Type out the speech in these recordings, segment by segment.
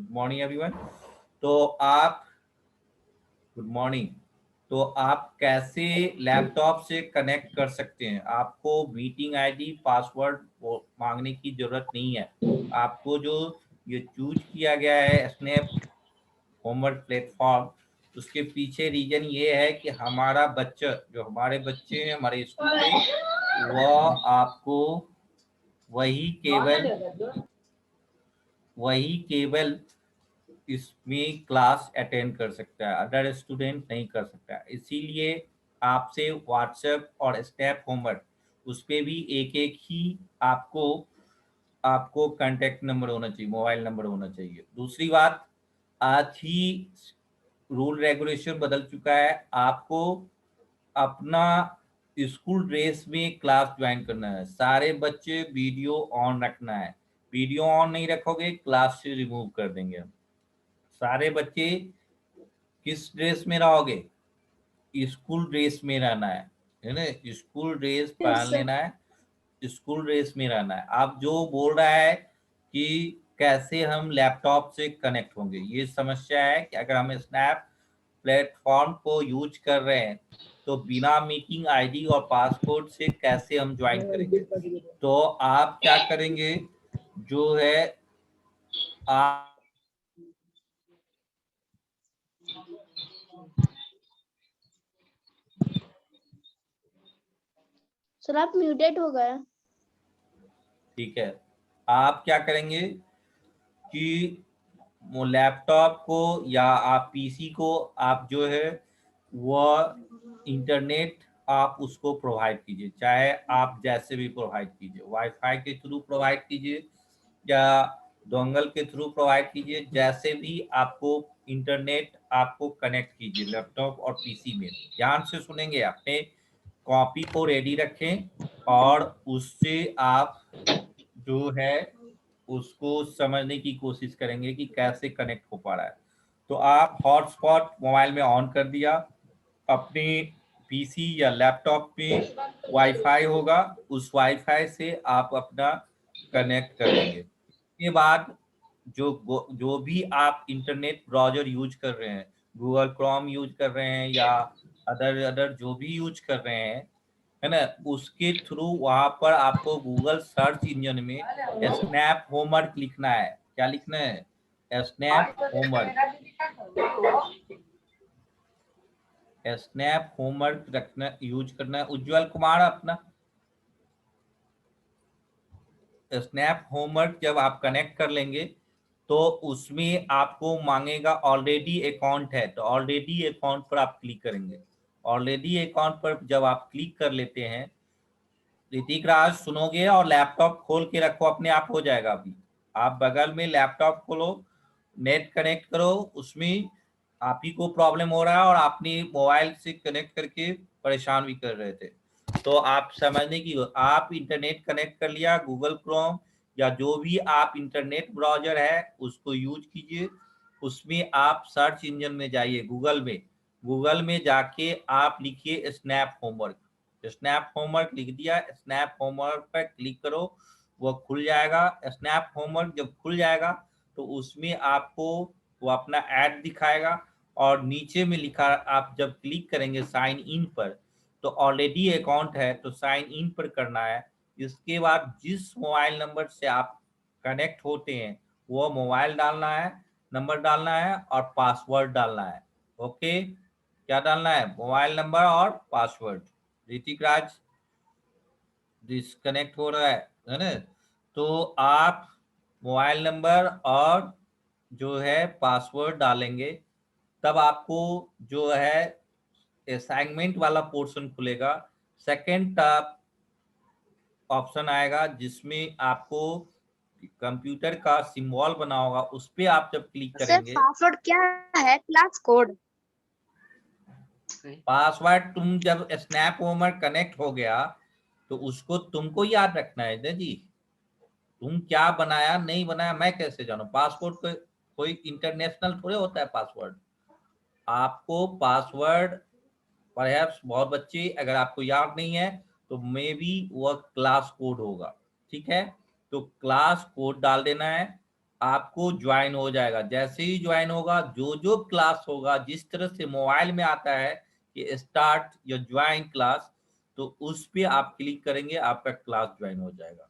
Good morning everyone. तो आप good morning. तो आप कैसे लैपटॉप से कनेक्ट कर सकते हैं? आपको मीटिंग आईडी पासवर्ड मांगने की जरूरत नहीं है। आपको जो ये चूज किया गया है स्नैप होमवर्क प्लेटफॉर्म, उसके पीछे रीजन ये है कि हमारा बच्चा, जो हमारे बच्चे हैं हमारे स्कूल में, वह आपको वही केवल वही केवल इसमें क्लास अटेंड कर सकता है, अदर स्टूडेंट नहीं कर सकता है। इसीलिए आपसे व्हाट्सएप और स्नैप होमवर्क, उस पर भी एक एक ही आपको आपको कांटेक्ट नंबर होना चाहिए, मोबाइल नंबर होना चाहिए। दूसरी बात, आज ही रूल रेगुलेशन बदल चुका है। आपको अपना स्कूल ड्रेस में क्लास ज्वाइन करना है। सारे बच्चे वीडियो ऑन रखना है। वीडियो ऑन नहीं रखोगे क्लास से रिमूव कर देंगे हम। सारे बच्चे किस ड्रेस में रहोगे? स्कूल ड्रेस में रहना है ना? स्कूल ड्रेस यस पहन सर। लेना है, स्कूल ड्रेस में रहना है। आप जो बोल रहा है कि कैसे हम लैपटॉप से कनेक्ट होंगे, ये समस्या है कि अगर हम स्नैप प्लेटफॉर्म को यूज कर रहे हैं तो बिना मीटिंग आईडी और पासवर्ड से कैसे हम ज्वाइन करेंगे? तो आप क्या करेंगे, जो है आप सर आप म्यूटेड हो गए। ठीक है, आप क्या करेंगे कि वो लैपटॉप को या आप पीसी को, आप जो है वह इंटरनेट आप उसको प्रोवाइड कीजिए, चाहे आप जैसे भी प्रोवाइड कीजिए, वाईफाई के थ्रू प्रोवाइड कीजिए या डोंगल के थ्रू प्रोवाइड कीजिए, जैसे भी आपको इंटरनेट आपको कनेक्ट कीजिए लैपटॉप और पीसी में। ध्यान से सुनेंगे, अपने कॉपी को रेडी रखें और उससे आप जो है उसको समझने की कोशिश करेंगे कि कैसे कनेक्ट हो पा रहा है। तो आप हॉटस्पॉट मोबाइल में ऑन कर दिया, अपने पीसी या लैपटॉप में वाईफाई होगा, उस वाईफाई से आप अपना कनेक्ट कर लेंगे। उसके बाद जो भी आप इंटरनेट ब्राउजर यूज कर रहे हैं, गूगल क्रोम यूज कर रहे हैं या अदर अदर जो भी यूज कर रहे हैं, है ना, उसके थ्रू वहां पर आपको गूगल सर्च इंजन में स्नैप होमवर्क लिखना है। क्या लिखना है? Snap homework. स्नैप होमवर्क रखना, यूज करना है। उज्जवल कुमार, अपना स्नैप होमवर्क जब आप कनेक्ट कर लेंगे तो उसमें आपको मांगेगा ऑलरेडी अकाउंट है, तो ऑलरेडी अकाउंट पर आप क्लिक करेंगे। ऑलरेडी अकाउंट पर जब आप क्लिक कर लेते हैं, ऋतिक राज सुनोगे, और लैपटॉप खोल के रखो, अपने आप हो जाएगा। अभी आप बगल में लैपटॉप खोलो, नेट कनेक्ट करो, उसमें आप ही को प्रॉब्लम हो रहा है और आपने मोबाइल से कनेक्ट करके परेशान भी कर रहे थे। तो आप समझने की, आप इंटरनेट कनेक्ट कर लिया, गूगल क्रोम या जो भी आप इंटरनेट ब्राउजर है उसको यूज कीजिए। उसमें आप सर्च इंजन में जाइए, गूगल में जाके आप लिखिए स्नैप होमवर्क। स्नैप होमवर्क लिख दिया, स्नैप होमवर्क पर क्लिक करो, वो खुल जाएगा। स्नैप होमवर्क जब खुल जाएगा तो उसमें आपको वो अपना ऐड दिखाएगा और नीचे में लिखा, आप जब क्लिक करेंगे साइन इन पर, तो ऑलरेडी अकाउंट है तो साइन इन पर करना है। इसके बाद जिस मोबाइल नंबर से आप कनेक्ट होते हैं वो मोबाइल डालना है, नंबर डालना है और पासवर्ड डालना है। ओके, क्या डालना है? मोबाइल नंबर और पासवर्ड। ऋतिक राज डिस्कनेक्ट हो रहा है ना? तो आप मोबाइल नंबर और जो है पासवर्ड डालेंगे, तब आपको जो है असाइनमेंट वाला पोर्शन खुलेगा। सेकंड ऑप्शन आएगा जिसमें आपको कंप्यूटर का सिंबल बना होगा, उस पर आप जब क्लिक सर करेंगे। पासवर्ड क्या है? Class code. पासवर्ड तुम जब स्नैप होमवर्क कनेक्ट हो गया तो उसको तुमको याद रखना है ना जी। तुम क्या बनाया नहीं बनाया मैं कैसे जानू? पासवर्ड कोई इंटरनेशनल थोड़े होता है पासवर्ड। आपको पासवर्ड परहैप्स बहुत बच्चे, अगर आपको याद नहीं है तो मे बी वह क्लास कोड होगा। ठीक है, तो क्लास कोड डाल देना है। आपको ज्वाइन हो जाएगा। जैसे ही ज्वाइन होगा, जो जो क्लास होगा, जिस तरह से मोबाइल में आता है कि स्टार्ट या ज्वाइन क्लास, तो उस पे आप क्लिक करेंगे, आपका क्लास ज्वाइन हो जाएगा।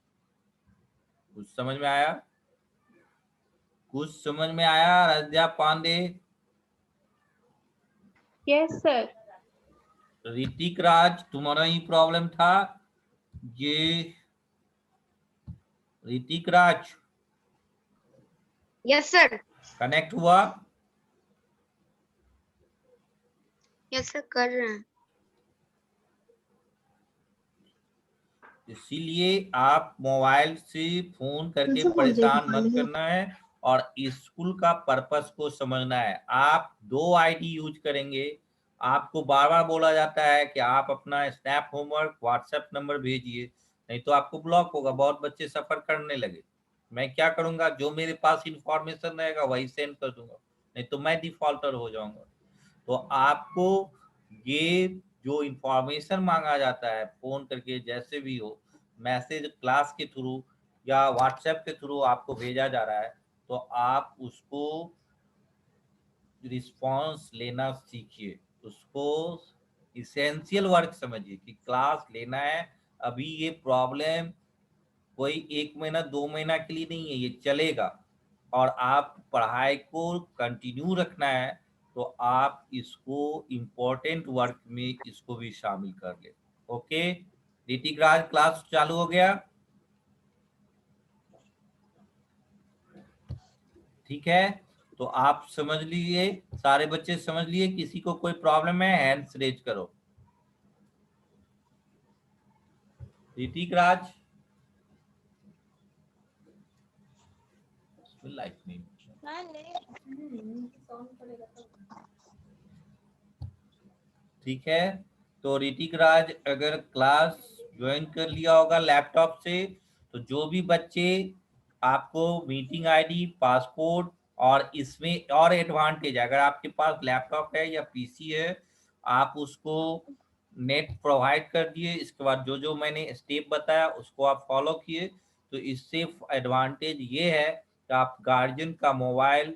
कुछ समझ में आया? कुछ समझ में आया रज्या पांडे? Yes sir. ऋतिक राज, तुम्हारा ही प्रॉब्लम था ये। Hrithik Raj yes sir. Connect हुआ? यस सर, कर रहे हैं। इसीलिए आप मोबाइल से फोन करके तुमसे बोल रही परेशान मत करना है, और स्कूल का पर्पस को समझना है। आप 2 आईडी यूज करेंगे। आपको बार बार बोला जाता है कि आप अपना स्नैप होमवर्क व्हाट्सएप नंबर भेजिए, नहीं तो आपको ब्लॉक होगा। बहुत बच्चे सफर करने लगे। मैं क्या करूंगा, जो मेरे पास इंफॉर्मेशन रहेगा वही सेंड कर दूंगा, नहीं तो मैं डिफॉल्टर हो जाऊंगा। तो आपको ये जो इंफॉर्मेशन मांगा जाता है फोन करके, जैसे भी हो, मैसेज क्लास के थ्रू या व्हाट्सएप के थ्रू आपको भेजा जा रहा है, तो आप उसको रिस्पॉन्स लेना सीखिए। उसको इसेंशियल वर्क समझिए कि क्लास लेना है। अभी ये प्रॉब्लम कोई 1 महीना 2 महीना के लिए नहीं है, ये चलेगा। और आप पढ़ाई को कंटिन्यू रखना है, तो आप इसको इम्पोर्टेंट वर्क में इसको भी शामिल कर ले। ओके ऋतिक राज, क्लास चालू हो गया? ठीक है, तो आप समझ लीजिए, सारे बच्चे समझ लिए। किसी को कोई प्रॉब्लम है, हैंड्स रेज करो। ऋतिक राज लाइक नहीं। ठीक है, तो ऋतिक राज अगर क्लास ज्वाइन कर लिया होगा लैपटॉप से, तो जो भी बच्चे आपको मीटिंग आईडी, पासपोर्ट, और इसमें और एडवांटेज है, अगर आपके पास लैपटॉप है या पीसी है, आप उसको नेट प्रोवाइड कर दिए। इसके बाद जो जो मैंने स्टेप बताया उसको आप फॉलो किए, तो इससे एडवांटेज ये है कि आप गार्जियन का मोबाइल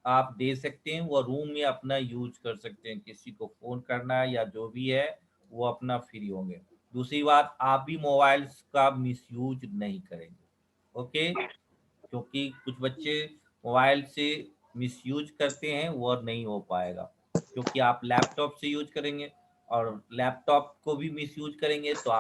आप दे सकते हैं, वो रूम में अपना यूज कर सकते हैं। किसी को फोन करना है या जो भी है, वो अपना फ्री होंगे। दूसरी बात, आप भी मोबाइल का मिसयूज नहीं करेंगे। ओके, क्योंकि कुछ बच्चे मोबाइल से मिसयूज करते हैं, वो नहीं हो पाएगा। क्योंकि आप लैपटॉप से यूज करेंगे, और लैपटॉप को भी मिसयूज करेंगे तो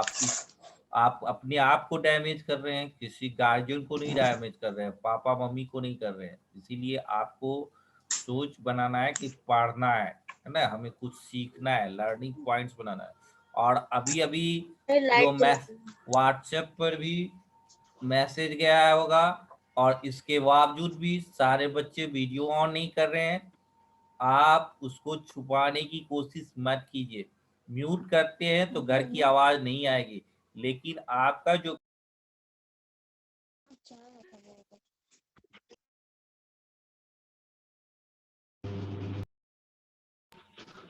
आप अपने आप को डैमेज कर रहे हैं, किसी गार्जियन को नहीं डैमेज कर रहे हैं, पापा मम्मी को नहीं कर रहे हैं। इसीलिए आपको सोच बनाना है कि पढ़ना है ना, हमें कुछ सीखना है, लर्निंग पॉइंट्स बनाना है। और अभी अभी जो लाइट मैं व्हाट्सएप पर भी मैसेज गया होगा, और इसके बावजूद भी सारे बच्चे वीडियो ऑन नहीं कर रहे हैं, आप उसको छुपाने की कोशिश मत कीजिए। म्यूट करते हैं तो घर की आवाज नहीं आएगी, लेकिन आपका जो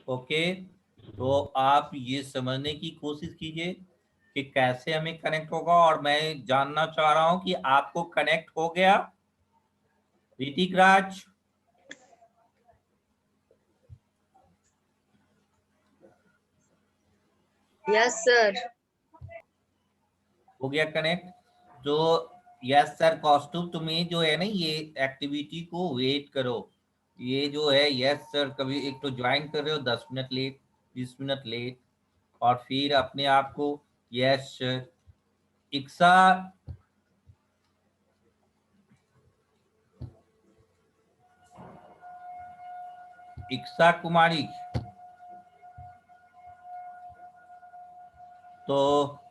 ओके, तो आप ये समझने की कोशिश कीजिए कि कैसे हमें कनेक्ट होगा। और मैं जानना चाह रहा हूं कि आपको कनेक्ट हो गया ऋतिक राज? Yes sir. हो गया कनेक्ट? तो यस सर कौस्तुभ, तुम्हें जो है ना ये एक्टिविटी को वेट करो। ये जो है यस सर, कभी एक तो ज्वाइन कर रहे हो 10 मिनट लेट, 20 मिनट लेट, और फिर अपने आप को यस सर। इक्सा, इक्सा कुमारी, तो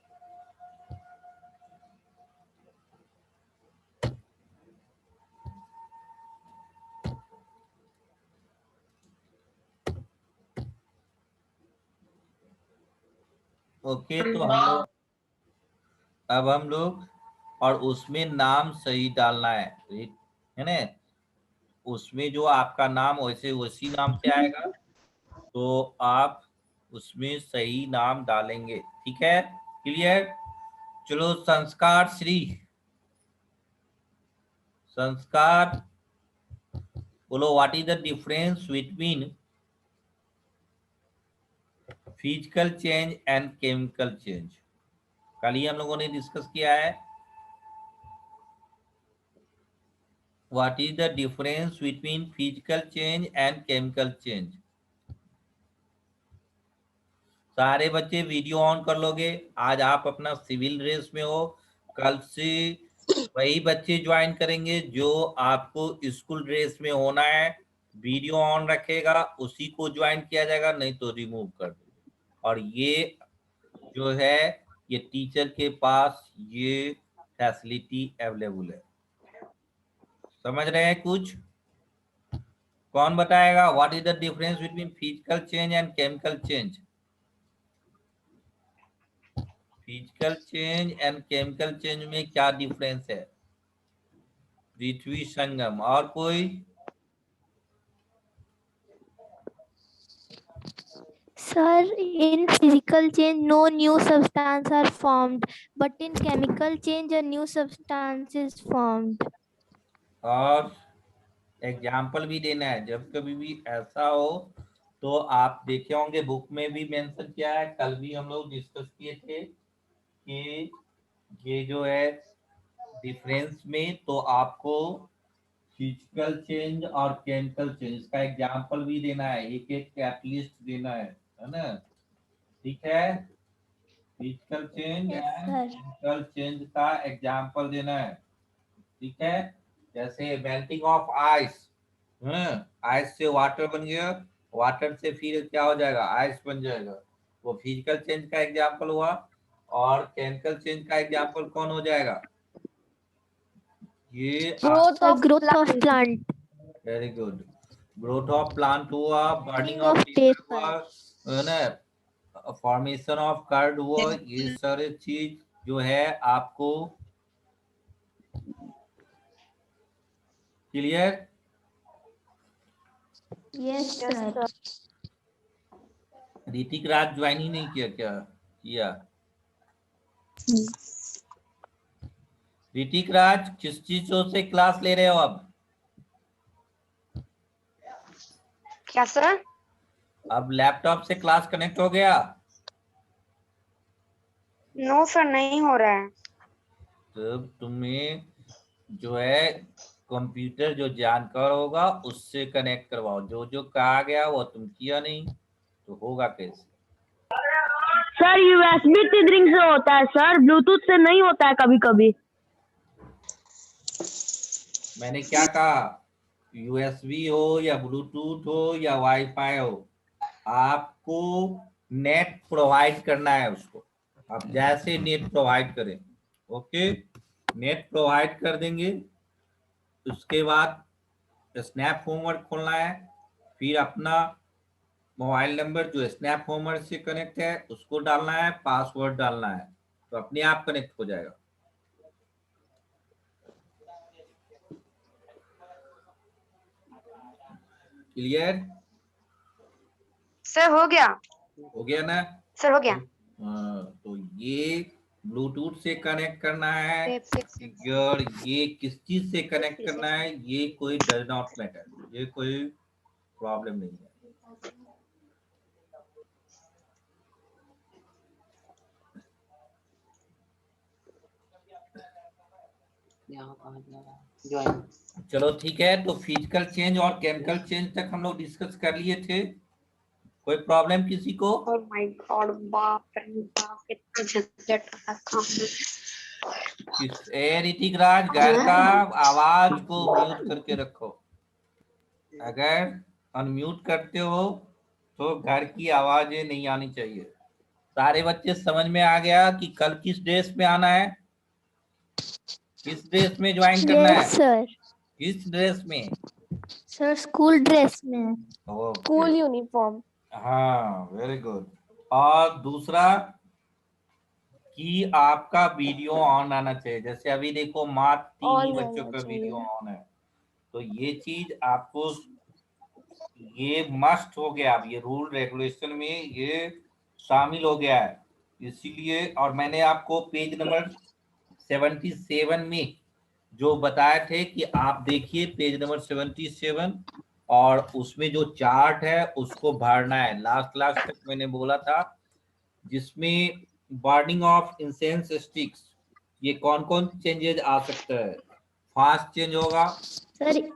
ओके, तो हम लोग अब हम लोग, और उसमें नाम सही डालना है ना? उसमें जो आपका नाम वैसे उसी नाम से आएगा, तो आप उसमें सही नाम डालेंगे। ठीक है, क्लियर? चलो, संस्कार श्री, संस्कार, बोलो what is the difference between physical change and chemical change? कल ही हम लोगों ने डिस्कस किया है। What is the difference between physical change and chemical change? सारे बच्चे वीडियो ऑन कर लोगे। आज आप अपना सिविल ड्रेस में हो, कल से वही बच्चे ज्वाइन करेंगे जो आपको स्कूल ड्रेस में होना है। वीडियो ऑन रखेगा, उसी को ज्वाइन किया जाएगा, नहीं तो रिमूव कर देगा। और ये जो है ये टीचर के पास ये फैसिलिटी अवेलेबल है। समझ रहे हैं कुछ? कौन बताएगा what is the difference between physical change and chemical change? Physical change and chemical change में क्या डिफरेंस है? पृथ्वी संगम। और कोई? Sir, in physical change, no new substance are formed, but in chemical change, a new substance is formed. और example भी देना है। जब कभी भी ऐसा हो तो आप देखे होंगे बुक में भी मेंशन किया है, कल भी हम लोग डिस्कस किए थे कि ये जो है डिफरेंस में तो आपको फिजिकल चेंज और केमिकल चेंज का एग्जाम्पल भी देना है, एक एक कैटलिस्ट देना है ना? ठीक है, physical change Yes, and sir. Chemical change का एग्जाम्पल देना है। ठीक है, जैसे मेल्टिंग ऑफ आइस, आइस से वाटर बन गया, वाटर से फिर क्या हो जाएगा, आइस बन जाएगा, वो फिजिकल चेंज का एग्जाम्पल हुआ। और केमिकल चेंज का एग्जाम्पल कौन हो जाएगा? ये Growth The of growth of plant. plant, very good, growth of plant हुआ, burning burning of of paper हुआ, paper. है ना, फॉर्मेशन ऑफ कार्ड हुआ। ये सारे चीज जो है आपको क्लियर? Yes, sir. ऋतिक राज ज्वाइन ही नहीं किया क्या? किया। ऋतिक राज किस चीजों से क्लास ले रहे हो अब? क्या सर? अब लैपटॉप से क्लास कनेक्ट हो गया? नो सर, नहीं हो रहा है। तो तुम्हें जो है कंप्यूटर जो जानकार होगा उससे कनेक्ट करवाओ। जो जो कहा गया वो तुम किया नहीं तो होगा कैसे? सर यूएसबी टीदरिंग से होता है सर, ब्लूटूथ से नहीं होता है कभी कभी। मैंने क्या कहा? यूएसबी हो या ब्लूटूथ हो या वाईफाई हो, आपको नेट प्रोवाइड करना है उसको। आप जैसे नेट प्रोवाइड करें, ओके, नेट प्रोवाइड कर देंगे। उसके बाद स्नैप होमवर्क खोलना है, फिर अपना मोबाइल नंबर जो स्नैप होमवर्क से कनेक्ट है उसको डालना है, पासवर्ड डालना है, तो अपने आप कनेक्ट हो जाएगा। क्लियर? सर हो गया। हो गया ना? सर हो गया। तो ये ब्लूटूथ से कनेक्ट करना है और ये किस चीज से कनेक्ट करना है ये कोई डज नॉट मैटर, ये कोई प्रॉब्लम नहीं है। चलो ठीक है, तो फिजिकल चेंज और केमिकल चेंज तक हम लोग डिस्कस कर लिए थे। कोई प्रॉब्लम किसी को? ओह माय गॉड, बाप रे बाप, कितना झंझट का काम है। ऋतिक राज, घर का आवाज को म्यूट करके रखो। अगर अनम्यूट करते हो तो घर की आवाजें नहीं आनी चाहिए। सारे बच्चे समझ में आ गया कि कल किस ड्रेस में आना है, किस ड्रेस में ज्वाइन करना है? Yes, sir. किस ड्रेस में? Sir, school dress में. School uniform. हाँ, वेरी गुड। और दूसरा कि आपका वीडियो ऑन आना चाहिए। जैसे अभी देखो मात्र 3 ही ऑन बच्चों रहना का वीडियो चाहिए। ऑन है, तो ये चीज आपको ये मस्ट हो गया। अब ये रूल रेगुलेशन में ये शामिल हो गया है, इसीलिए। और मैंने आपको पेज नंबर 77 में जो बताए थे कि आप देखिए पेज नंबर 77 और उसमें जो चार्ट है उसको भरना है। लास्ट क्लास तक मैंने बोला था जिसमें बर्निंग ऑफ इंसेंस स्टिक्स, ये कौन कौन चेंजेस आ सकता है? फास्ट चेंज होगा सर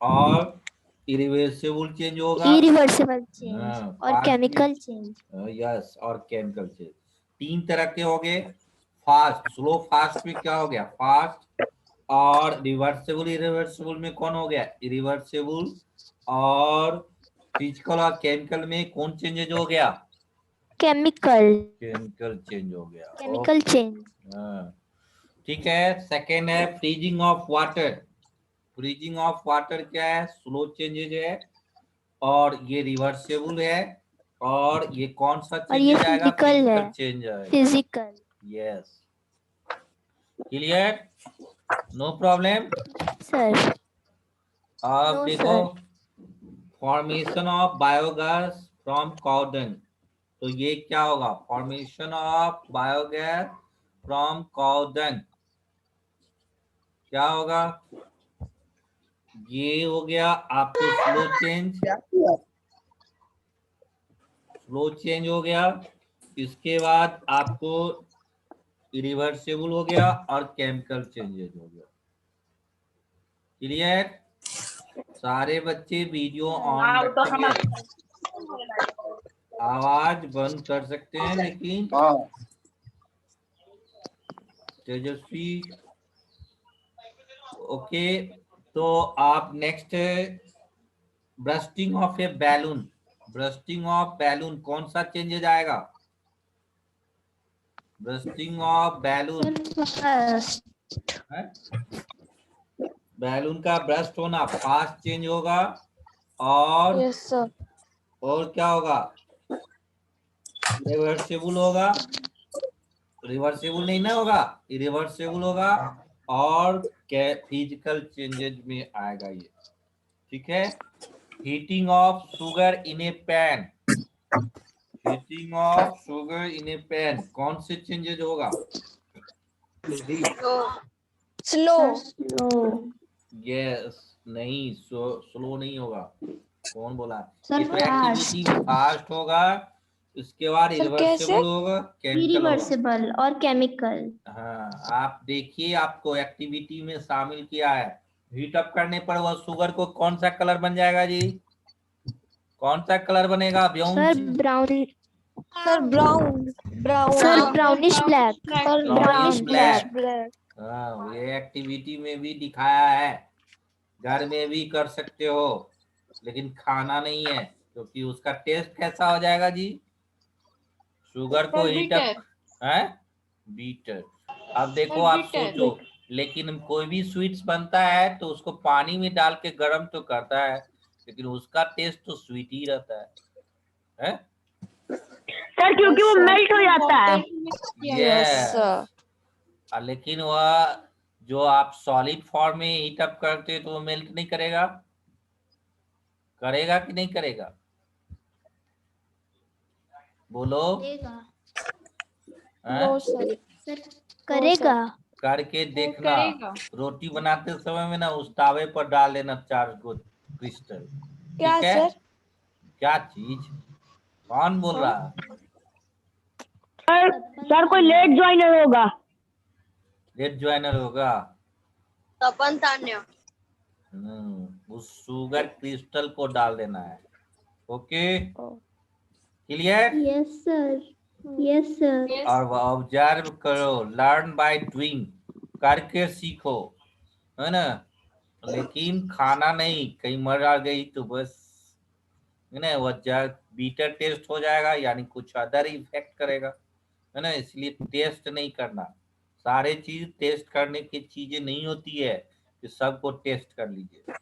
और इरिवर्सिबल चेंज होगा। इरिवर्सिबल चेंज हाँ, और केमिकल चेंज। यस, और केमिकल चेंज। 3 तरह के हो गए। फास्ट, स्लो फास्ट में क्या हो गया? फास्ट। और रिवर्सिबल इरिवर्सिबल में कौन हो गया? इरिवर्सिबल। और फिजिकल और केमिकल में कौन चेंजेज हो गया? केमिकल केमिकल चेंज हो गया। Chemical change. हाँ, ठीक है। सेकेंड है freezing of water. Freezing of water क्या है? स्लो चेंजेज है और ये रिवर्सिबल है। और ये कौन सा और ये चेंजेज आएगा? फिजिकल है। फिजिकल चेंज आएगा। Physical. Yes, clear? No problem sir अब नो देखो, sir. Formation of biogas from cow dung. तो ये क्या होगा? Formation of biogas from cow dung क्या होगा? ये हो गया आपको स्लो चेंज। स्लो चेंज हो गया। इसके बाद आपको इरिवर्सिबल हो गया और केमिकल चेंजेस हो गया। क्लियर? सारे बच्चे वीडियो ऑन रखेंगे। आवाज बंद कर सकते हैं लेकिन तेजस्वी। ओके, तो आप next bursting of A balloon. Bursting of balloon कौन सा चेंजेज आएगा? ब्रस्टिंग ऑफ बैलून, बैलून का ब्रस्ट होना फास्ट चेंज होगा। और और क्या होगा? रिवर्सिबल होगा। रिवर्सिबल नहीं ना होगा, इरिवर्सिबल होगा। और फिजिकल चेंजेस में आएगा ये। ठीक है। Heating of sugar in A pan. Heating of sugar in A pan कौन से चेंजेस होगा? स्लो। यस, नहीं, स्लो नहीं होगा। कौन बोला? सर, ये तो एक्टिविटी में फास्ट होगा। इसके बाद इरिवर्सिबल होगा, केमिकल होगा। इरिवर्सिबल और केमिकल। हाँ, आप देखिए, आपको एक्टिविटी में शामिल किया है। हीट अप करने पर वह शुगर को कौन सा कलर बन जाएगा जी? कौन सा कलर बनेगा? Sir brown. Sir brown. Sir brownish black. Sir brownish black. हाँ, ये एक्टिविटी में भी दिखाया है। घर में भी कर सकते हो लेकिन खाना नहीं है, क्योंकि उसका टेस्ट कैसा हो जाएगा जी? शुगर को हीट अप है, बीटर। अब देखो, आप सोचो, लेकिन कोई भी स्वीट्स बनता है तो उसको पानी में डाल के गर्म तो करता है, लेकिन उसका टेस्ट तो स्वीट ही रहता है? सर क्योंकि वो मेल्ट हो जाता है। यस। लेकिन वह जो आप सॉलिड फॉर्म में हीट अप करते तो वो मेल्ट नहीं करेगा। करेगा कि नहीं करेगा? बोलो। करेगा। करके देखना। रोटी बनाते समय में ना उस तावे पर डाल देना 4 गो क्रिस्टल। क्या ठीक है? सर? क्या चीज? कौन बोल रहा? सर कोई लेट ज्वाइनर होगा। लेट ज्वाइनर होगा। तपन तान्या। उस शुगर क्रिस्टल को डाल देना है। Okay, clear? Yes sir. Yes sir. और ऑब्जर्व करो, लर्न बाय डूइंग, करके सीखो, है ना? लेकिन खाना नहीं, कहीं मर आ गई तो बस, है ना, वह बीटर टेस्ट हो जाएगा, यानी कुछ अदर इफेक्ट करेगा, है ना? इसलिए टेस्ट नहीं करना। सारे चीज टेस्ट करने की चीजें नहीं होती है कि सबको टेस्ट कर लीजिए,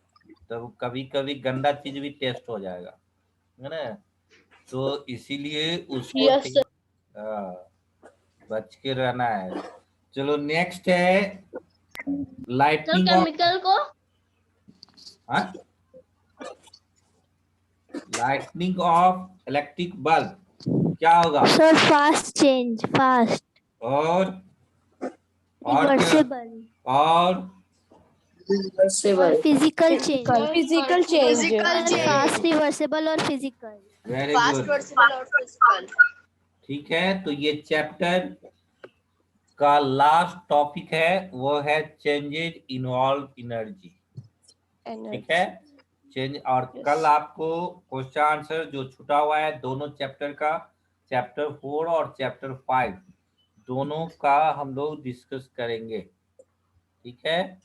तो कभी कभी गंदा चीज भी टेस्ट हो जाएगा, है ना? तो इसीलिए उसको बच के रहना है। चलो नेक्स्ट है लाइटनिंग केमिकल को। लाइटनिंग ऑफ इलेक्ट्रिक बल्ब क्या होगा? Sir fast change. फास्ट और रिवर्सिबल। और और physical change, Physical change. Fast reversible और physical. Very Fast good. reversible or physical. ठीक है, तो ये चैप्टर का लास्ट टॉपिक है, वो है चेंजेज इन्वॉल्व एनर्जी। ठीक है, चेंज। और कल आपको क्वेश्चन आंसर जो छूटा हुआ है दोनों चैप्टर का, चैप्टर 4 और चैप्टर 5 दोनों का हम लोग डिस्कस करेंगे। ठीक है,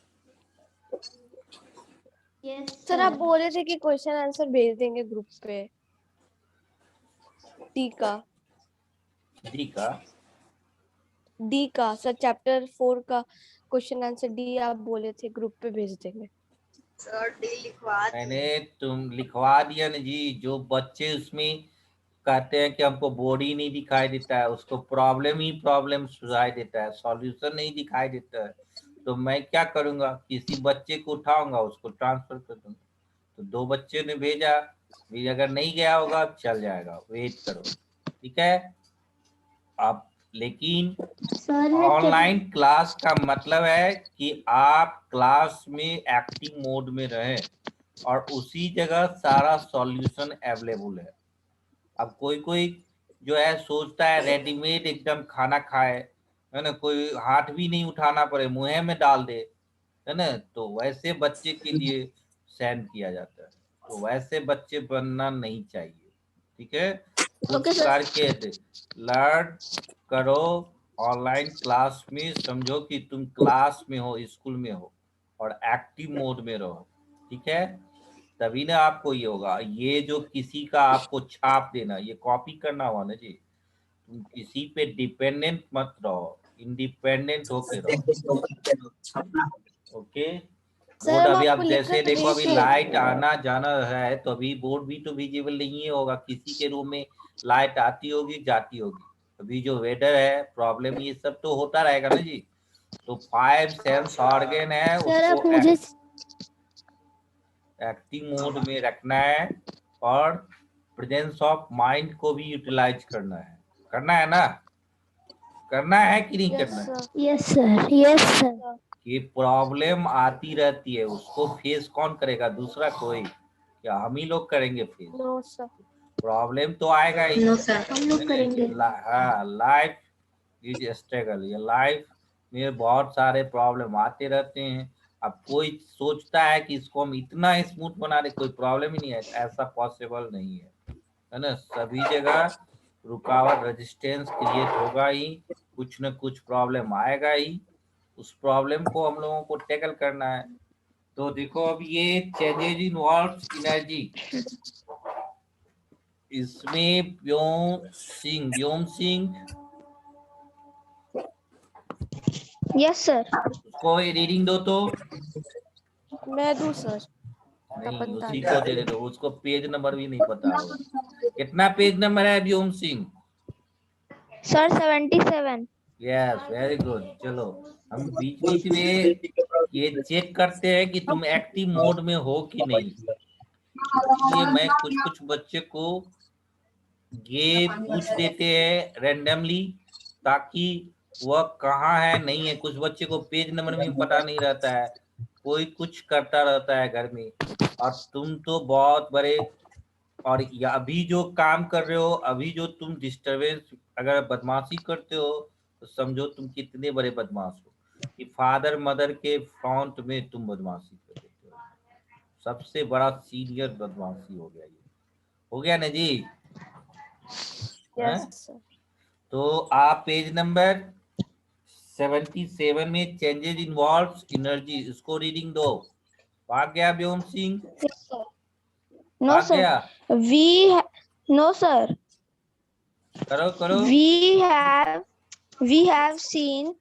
सर आप बोल रहे थे कि क्वेश्चन आंसर भेज देंगे ग्रुप पे। डी का सर चैप्टर 4 का क्वेश्चन आंसर डी आप बोले थे ग्रुप पे भेज देंगे। सर डी लिखवा मैंने तुम लिखवा दिया ना जी। जो बच्चे उसमें कहते हैं कि हमको बॉडी नहीं दिखाई देता है, उसको प्रॉब्लम ही प्रॉब्लम सुझाई देता है, सॉल्यूशन नहीं दिखाई देता है, तो मैं क्या करूंगा, किसी बच्चे को उठाऊंगा, उसको ट्रांसफर कर दूंगा। तो 2 बच्चे ने भेजा, भी अगर नहीं गया होगा चल जाएगा, वेट करो। ठीक है, आप लेकिन ऑनलाइन क्लास का मतलब है कि आप क्लास में एक्टिव मोड में रहें और उसी जगह सारा सॉल्यूशन अवेलेबल है। अब कोई कोई जो है सोचता है रेडीमेड एकदम खाना खाए, है ना, कोई हाथ भी नहीं उठाना पड़े, मुंह में डाल दे, है ना, तो वैसे बच्चे के लिए सेंड किया जाता है। तो वैसे बच्चे बनना नहीं चाहिए। ठीक है, कुछ करके लर्न करो ऑनलाइन क्लास में, समझो कि तुम क्लास में हो, स्कूल में हो और एक्टिव मोड में रहो। ठीक है, तभी ना आपको ये होगा। ये जो किसी का आपको छाप देना, ये कॉपी करना हुआ ना जी, तुम किसी पे डिपेंडेंट मत रहो, इंडिपेंडेंट होके रहो। ओके बोर्ड, अभी आप जैसे देखो अभी लाइट आना जाना है, तो अभी बोर्ड भी तो विजिबल नहीं होगा, किसी के रूम में लाइट आती होगी जाती होगी। अभी जो वेदर है प्रॉब्लम, ये सब तो होता रहेगा ना जी। तो 5 सेंस ऑर्गन है, उसको एक्टिव मोड में रखना है और प्रेजेंस ऑफ माइंड को भी यूटिलाइज करना है ना, करना है कि नहीं करना है? Yes sir, yes sir. कि प्रॉब्लम आती रहती है, उसको फेस कौन करेगा, दूसरा कोई? क्या हम ही लोग करेंगे फेस? No sir. प्रॉब्लम तो आएगा ही। नो सर, हम लोग करेंगे। लाइफ इज स्ट्रगल, ये लाइफ में बहुत सारे प्रॉब्लम आते रहते हैं। अब कोई सोचता है कि इसको हम इतना स्मूथ बना दे, कोई प्रॉब्लम ही नहीं है, ऐसा पॉसिबल नहीं है ना। सभी जगह रुकावट, रेजिस्टेंस क्रिएट होगा ही, कुछ न कुछ प्रॉब्लम आएगा ही, उस प्रॉब्लम को हम लोगों को टैकल करना है। तो देखो अब ये चेंजेज इन्वॉल्व एनर्जी, इसमें व्योम सिंह यस सर। उसको रीडिंग दो तो। मैं दूं सर? नहीं, उसी को दे दो, उसको पेज नंबर भी नहीं पता होगा। कितना पेज नंबर है Vyom Singh? Sir 77। Yes, very good. चलो हम बीच बीच में ये चेक करते हैं कि तुम एक्टिव मोड में हो कि नहीं। इसलिए मैं कुछ कुछ बच्चे को ये पूछ देते हैं रेंडमली, ताकि वह कहाँ है नहीं है। कुछ बच्चे को पेज नंबर भी पता नहीं रहता है, कोई कुछ करता रहता है घर में, और तुम तो बहुत बड़े, और अभी जो काम कर रहे हो, अभी जो तुम डिस्टरबेंस अगर बदमाशी करते हो, तो समझो तुम कितने बड़े बदमाश हो कि फादर मदर के फ्रंट में तुम बदमाशी कर देते हो। सबसे बड़ा सीनियर बदमाशी हो गया, ये हो गया ना जी? Yes sir. तो आप पेज नंबर 77 में चेंजेज इन्वॉल्व्स एनर्जी, इसको रीडिंग दो। भाग गया व्योम सिंह? नो भाग सर। गया? No sir. करो। We have seen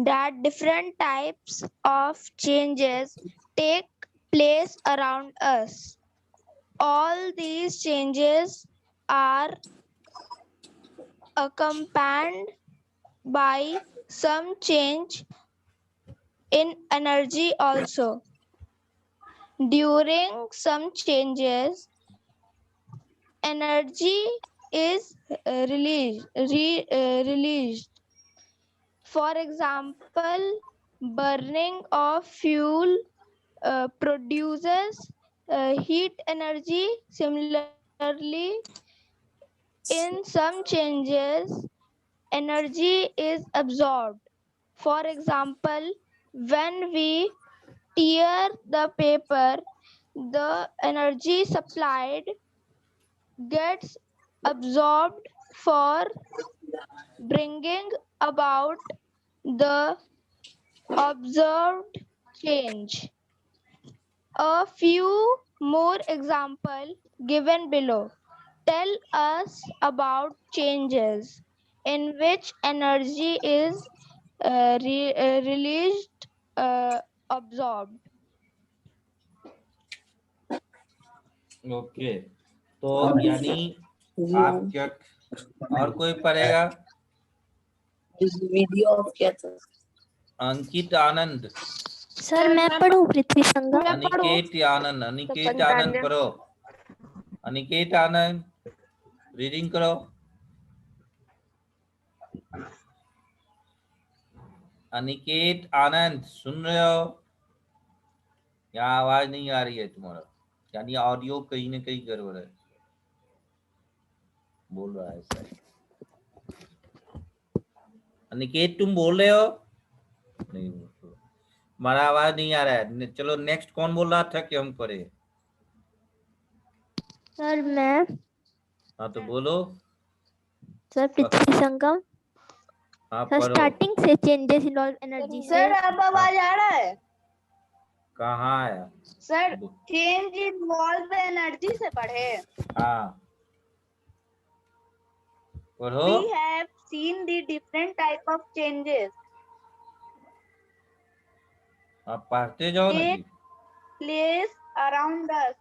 that different types of changes take place around us. All these changes are accompanied by some change in energy also. During some changes, energy is released. For example, burning of fuel produces heat energy. Similarly, in some changes, energy is absorbed. For example, when we tear the paper, the energy supplied gets absorbed for bringing about the observed change. A few more examples given below tell us about changes in which energy is released, absorbed. Okay, तो यानी आप क्या और कोई पढ़ेगा? Video of किया था। Ankit Anand, sir मैं पढ़ूं पृथ्वी संगम? अनिकेत आनंद, अनिकेत आनंद पढ़ो। अनिकेत आनंद रीडिंग करो। अनिकेत आनंद सुन रहे हो? यहाँ आवाज नहीं आ रही है तुम्हारा, यानी ऑडियो कहीं ना कहीं गड़बड़ है, बोल रहा है सर। अनिकेत तुम बोल रहे हो? नहीं, हमारा आवाज नहीं आ रहा है। चलो नेक्स्ट, कौन बोल रहा था कि हम पढ़े? सर मैं। हाँ तो बोलो। सर पृथ्वी संगम। हाँ सर पढ़ो। स्टार्टिंग से चेंजेस इन्वॉल्व एनर्जी से। सर अब आवाज आ रहा है? कहाँ आया? सर चेंज इन्वॉल्व एनर्जी से पढ़े। हाँ पढ़ो। We have seen the different type of changes आप पढ़ते जाओ ना जी। place around us.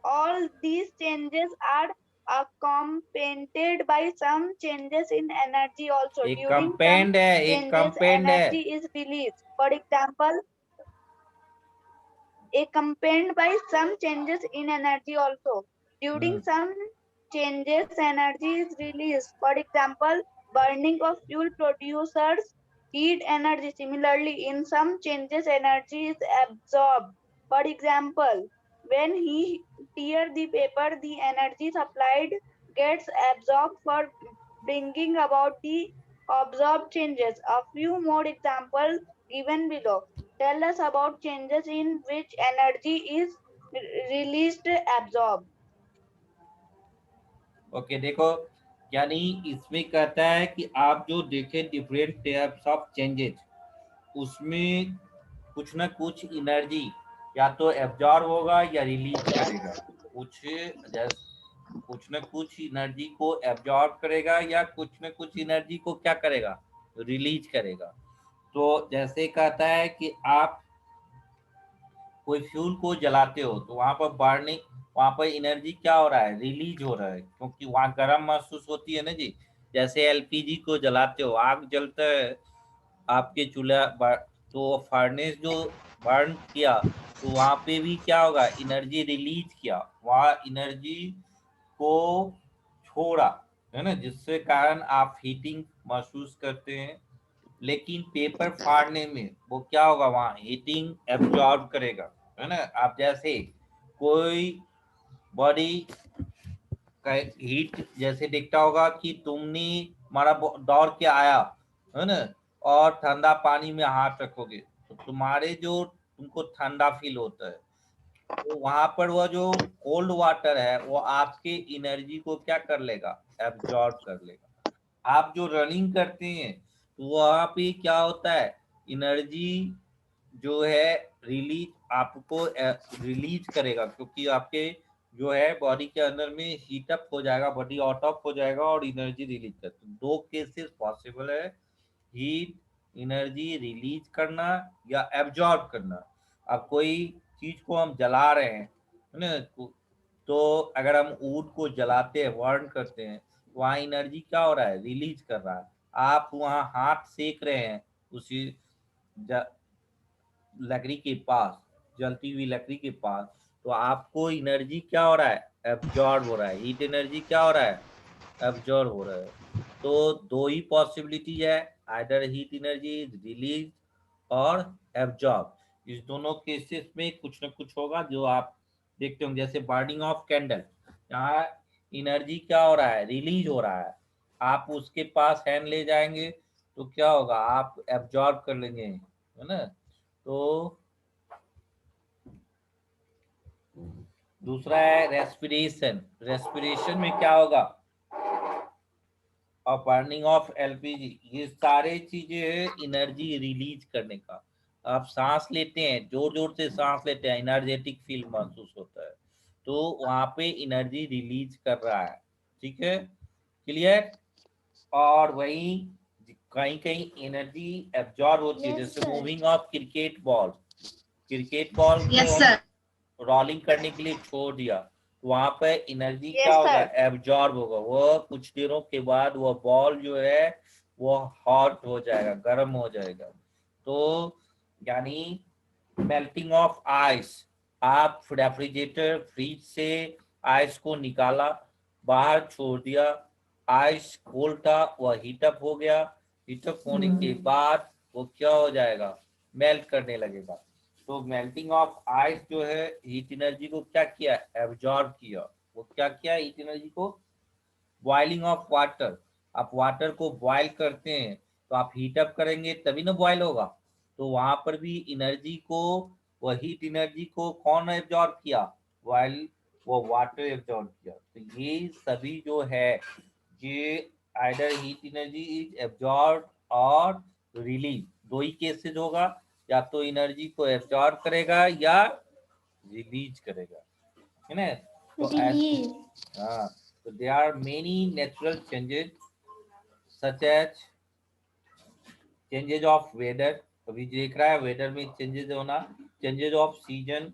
All these changes are accompanied by some changes in energy also. एक During कंपेंड some है, एक changes, कंपेंड है। energy is released. For example, accompanied by some changes in energy also. During some changes, energy is released. For example, burning of fuel produces heat energy. Similarly, in some changes, energy is absorbed. For example, when he tear the paper, the energy supplied gets absorbed for bringing about the absorbed changes. A few more examples given below tell us about changes in which energy is released, absorbed. Okay देखो, यानी इसमें कहता है कि आप जो देखें different types of changes, उसमें कुछ ना कुछ एनर्जी या तो एब्जॉर्ब होगा या रिलीज करेगा। कुछ ना कुछ एनर्जी को एब्जॉर्ब करेगा या कुछ ना कुछ एनर्जी को क्या करेगा, रिलीज करेगा। तो जैसे कहता है कि आप कोई फ्यूल को जलाते हो तो वहां पर बर्निंग, वहां पर एनर्जी क्या हो रहा है, रिलीज हो रहा है, क्योंकि वहां गर्म महसूस होती है ना जी। जैसे एलपीजी को जलाते हो, आग जलता है आपके चूल्हा, तो फर्नेस जो बर्न किया तो वहां पे भी क्या होगा, एनर्जी रिलीज किया, वहां एनर्जी को छोड़ा, है ना, जिससे कारण आप हीटिंग महसूस करते हैं। लेकिन पेपर फाड़ने में वो क्या होगा, वहां हीटिंग एब्जॉर्ब करेगा, है ना। आप जैसे कोई बॉडी का हीट जैसे दिखता होगा कि तुमने हमारा दौड़ के आया, है ना, और ठंडा पानी में हाथ रखोगे तो तुम्हारे जो तुमको ठंडा फील होता है, तो वहां पर वह जो कोल्ड वाटर है वो आपके एनर्जी को क्या कर लेगा, एब्जॉर्ब कर लेगा। आप जो रनिंग करते हैं तो वहां पे क्या होता है, एनर्जी जो है रिलीज, आपको रिलीज करेगा, क्योंकि आपके जो है बॉडी के अंदर में हीट अप हो जाएगा, बॉडी ऑट ऑफ हो जाएगा और एनर्जी रिलीज कर। तो दो केसेस पॉसिबल है, हीट एनर्जी रिलीज करना या एब्जॉर्ब करना। अब कोई चीज को हम जला रहे हैं, है ना, तो अगर हम वुड को जलाते हैं, बर्न करते हैं, वहाँ एनर्जी क्या हो रहा है, रिलीज कर रहा है। आप वहाँ हाथ सेक रहे हैं उसी लकड़ी के पास, जलती हुई लकड़ी के पास, तो आपको एनर्जी क्या हो रहा है, एब्जॉर्ब हो रहा है। हीट एनर्जी क्या हो रहा है, एब्जॉर्ब हो रहा है। तो दो ही पॉसिबिलिटी है, either heat energy is release और एब्जॉर्ब। इस दोनों केसेस में कुछ ना कुछ होगा जो आप देखते होंगे, जैसे बर्निंग ऑफ कैंडल, यहाँ एनर्जी क्या हो रहा है, रिलीज हो रहा है। आप उसके पास हैंड ले जाएंगे तो क्या होगा, आप एब्जॉर्ब कर लेंगे, है ना। तो दूसरा है रेस्पिरेशन। रेस्पिरेशन में क्या होगा, और बर्निंग ऑफ एलपीजी, ये सारे चीजें है एनर्जी रिलीज करने का। आप सांस लेते हैं, जोर जोर से सांस लेते हैं, एनर्जेटिक फील महसूस होता है, तो वहां पे एनर्जी रिलीज कर रहा है। ठीक है, क्लियर। और वही कहीं कहीं एनर्जी एब्जॉर्ब होती है, Yes, जैसे sir. Moving of cricket ball. Cricket ball को रोलिंग करने के लिए छोड़ दिया, तो वहां पे एनर्जी Yes, क्या होगा, sir. एब्जॉर्ब होगा। वो कुछ देरों के बाद वो बॉल जो है वो हॉट हो जाएगा, गर्म हो जाएगा। तो यानी मेल्टिंग ऑफ आइस, आप रेफ्रिजरेटर फ्रिज से आइस को निकाला, बाहर छोड़ दिया, आइस कोल्ड था, वह हीटअप हो गया। हीटअप होने के बाद वो क्या हो जाएगा, मेल्ट करने लगेगा। तो मेल्टिंग ऑफ आइस जो है हीट एनर्जी को क्या किया, एब्जॉर्ब किया। वो क्या किया हीट एनर्जी को, बॉइलिंग ऑफ वाटर, आप वाटर को बॉयल करते हैं तो आप हीटअप करेंगे तभी ना बॉयल होगा। तो वहां पर भी एनर्जी को, वो हीट एनर्जी को कौन एब्जॉर्ब किया, बॉयल, वो वाटर एब्जॉर्ब किया। तो ये सभी जो है ये either heat energy is absorb और रिलीज, दो ही केसेस होगा, या तो एनर्जी को एब्जॉर्ब करेगा या रिलीज करेगा, है ना। तो Release. हाँ, तो there are many natural changes such as changes of weather, अभी देख रहा है वेदर में चेंजेस होना, changes off season,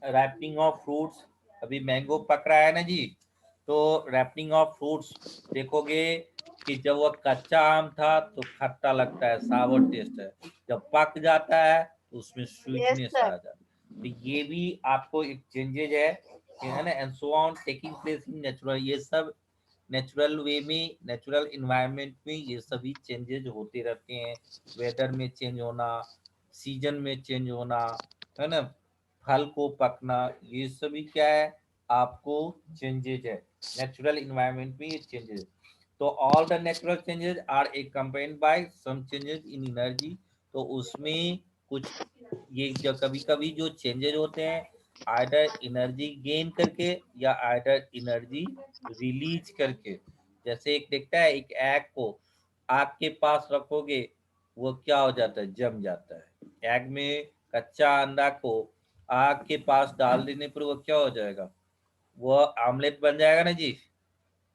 ripening of fruits, अभी मैंगो पक रहा है ना जी, तो रैपनिंग ऑफ फ्रूट्स देखोगे कि जब वह कच्चा आम था तो खट्टा लगता है, सावर टेस्ट है, जब पक जाता है तो उसमें Yes, स्वीटनेस sir. आ जाता है। तो ये भी आपको एक चेंजेज है ना, and so on taking place in natural, ये सब नेचुरल वे में, नेचुरल इन्वायरमेंट में ये सभी चेंजेज होते रहते हैं। वेदर में चेंज होना, सीजन में चेंज होना, है ना, फल को पकना, ये सभी क्या है, आपको चेंजेज है नेचुरल इन्वायरमेंट में, ये चेंजेस। तो all the natural changes are accompanied by some changes in energy. तो उसमें कुछ ये जो कभी कभी जो चेंजेस होते हैं आइदर एनर्जी गेन करके या आइदर एनर्जी रिलीज करके। जैसे एक देखता है, एक एग को आग के पास रखोगे वो क्या हो जाता है, जम जाता है। एग में कच्चा अंडा को आग के पास डाल देने पर वो क्या हो जाएगा, वो आमलेट बन जाएगा ना जी,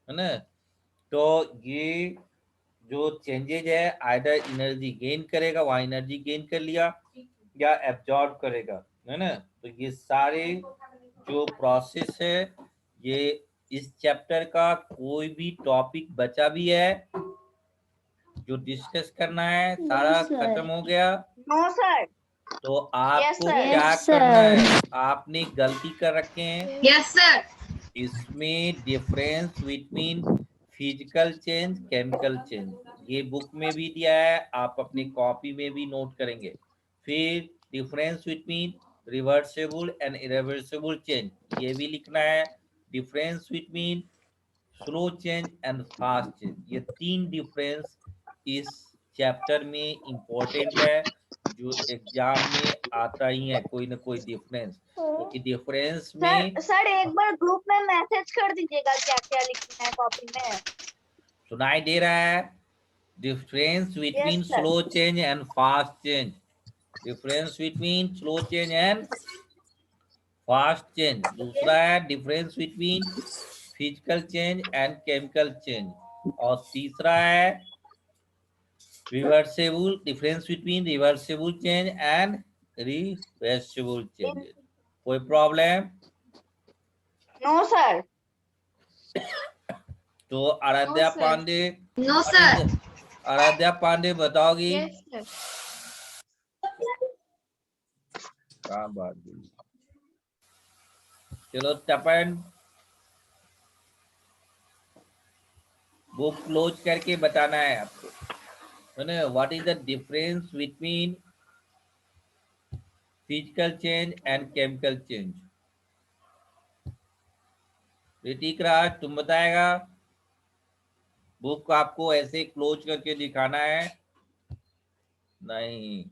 है ना। तो ये जो चेंजेज है आइदर एनर्जी गेन करेगा, वहां एनर्जी गेन कर लिया, या एब्जॉर्ब करेगा, है ना। तो ये सारे जो प्रोसेस है, ये इस चैप्टर का कोई भी टॉपिक बचा भी है जो डिस्कस करना है, सारा sir. खत्म हो गया। No, sir. तो आपको sir. क्या Yes, करना है, sir. आपने गलती कर रखे हैं। Yes, sir. इसमें difference between physical change, chemical change, ये बुक में भी दिया है, आप अपनी कॉपी में भी नोट करेंगे। फिर difference between reversible and irreversible change, ये भी लिखना है। Difference between slow change and fast change, ये तीन डिफरेंस इस चैप्टर में इम्पोर्टेंट है, जो एग्जाम में आता ही है कोई ना कोई डिफरेंस, क्योंकि डिफरेंस में सर एक बार ग्रुप में मैसेज कर दीजिएगा क्या क्या लिखना है कॉपी में। सुनाई दे रहा है। Difference between Yes, sir. Slow change and fast change, difference between slow change and fast change. दूसरा है difference between physical change and chemical change. और तीसरा है reversible, difference between reversible change and reversible changes. कोई problem? No, sir. तो Aaradhya Pandey, No, sir. Aaradhya Pandey बताओगी? Yes, sir. क्या बात बोली। चलो तपन, बुक क्लोज करके बताना है आपको, है ना। What is the difference between physical change and chemical change. Hrithik Raj तुम बताएगा। बुक आपको ऐसे क्लोज करके दिखाना है? नहीं,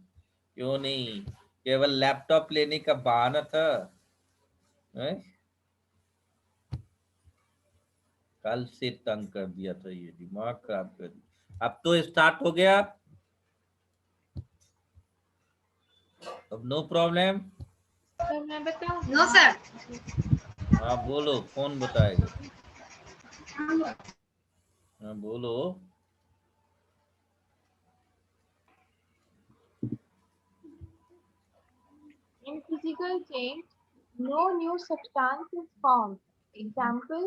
क्यों नहीं? केवल लैपटॉप लेने का बहाना था। हैं? कल से तंग कर दिया था, ये दिमाग खराब कर दिया। अब तो स्टार्ट हो गया, अब नो प्रॉब्लम। No sir. हाँ बोलो, कौन बताएगा? हाँ बोलो। In physical change, no new substance is formed. Example,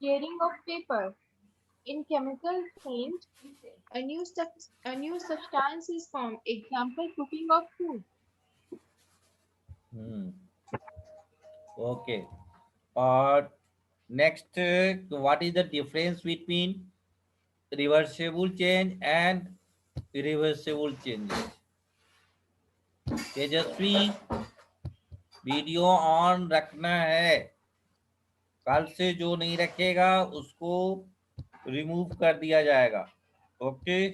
tearing of paper. In chemical change, a new substance is formed. Example, cooking of food. Okay. और next, what is the difference between reversible change and irreversible changes? Tejashwi, video on रखना है। कल से जो नहीं रखेगा उसको remove कर दिया जाएगा। ओके,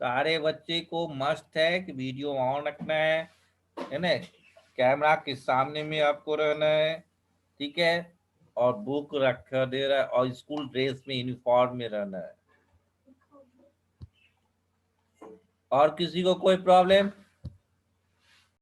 सारे बच्चे को मस्ट है कि वीडियो ऑन रखना है ना? कैमरा के सामने में आपको रहना है, ठीक है? और बुक रख दे रहा है और स्कूल ड्रेस में, यूनिफॉर्म में रहना है। और किसी को कोई प्रॉब्लम?